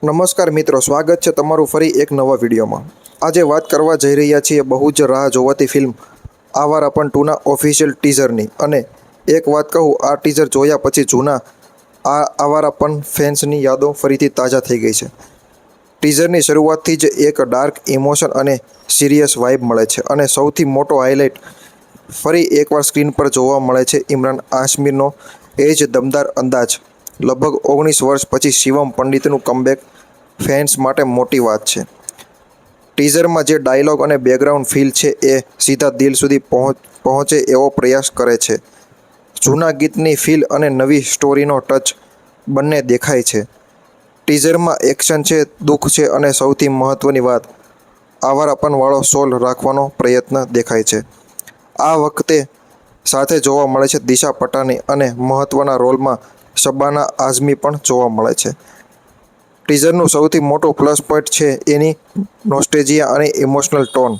નમસ્કાર મિત્રો, સ્વાગત છે તમારું ફરી એક નવા વિડીયોમાં। આજે વાત કરવા જઈ રહ્યા છીએ બહુ જ રાહ જોવાતી ફિલ્મ આવારાપન 2ના ઓફિશિયલ ટીઝરની। અને એક વાત કહું, આ ટીઝર જોયા પછી જૂના આવારાપન ફેન્સની યાદો ફરીથી તાજા થઈ ગઈ છે। ટીઝરની શરૂઆતથી જ એક ડાર્ક ઇમોશન અને સિરિયસ વાઇબ મળે છે અને સૌથી મોટો હાઇલાઇટ ફરી એકવાર સ્ક્રીન પર જોવા મળે છે ઇમરાન હાશમીનો એ જ દમદાર અંદાજ। લગભગ 19 વર્ષ પછી શિવમ પંડિતનું કમબેક ફેન્સ માટે મોટી વાત છે। ટીઝરમાં જે ડાયલોગ અને બેકગ્રાઉન્ડ ફીલ છે એ સીધા દિલ સુધી પહોંચે એવો પ્રયાસ કરે છે। જૂના ગીતની ફીલ અને નવી સ્ટોરીનો ટચ બંને દેખાય છે। ટીઝરમાં એક્શન છે, દુઃખ છે અને સૌથી મહત્વની વાત, આવારાપનવાળો સોલ રાખવાનો પ્રયત્ન દેખાય છે। આ વખતે સાથે જોવા મળે છે દિશા પટાની અને મહત્વના રોલમાં શબાના આઝમી પણ જોવા મળે છે। ટીઝરનું સૌથી મોટો પ્લસ પોઈન્ટ છે એની નોસ્ટેલ્જિયા અને ઇમોશનલ ટોન।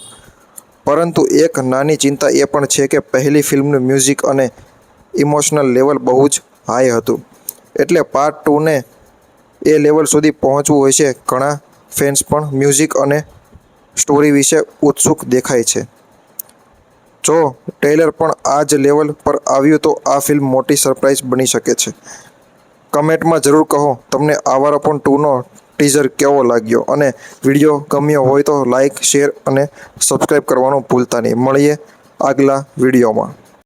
પરંતુ એક નાની ચિંતા એ પણ છે કે પહેલી ફિલ્મનું મ્યુઝિક અને ઇમોશનલ લેવલ બહુ જ હાઈ હતું, એટલે પાર્ટ 2ને એ લેવલ સુધી પહોંચવું હશે। ઘણા ફેન્સ પણ મ્યુઝિક અને સ્ટોરી વિશે ઉત્સુક દેખાય છે। જો ટ્રેલર પણ આ જ લેવલ પર આવ્યું તો આ ફિલ્મ મોટી સરપ્રાઈઝ બની શકે છે। કમેન્ટમાં જરૂર કહો તમને આવારાપન 2નો ટીઝર કેવો લાગ્યો, અને વિડીયો ગમ્યો હોય તો લાઇક, શેર અને સબસ્ક્રાઈબ કરવાનું ભૂલતા નહીં। મળીએ આગલા વિડીયોમાં।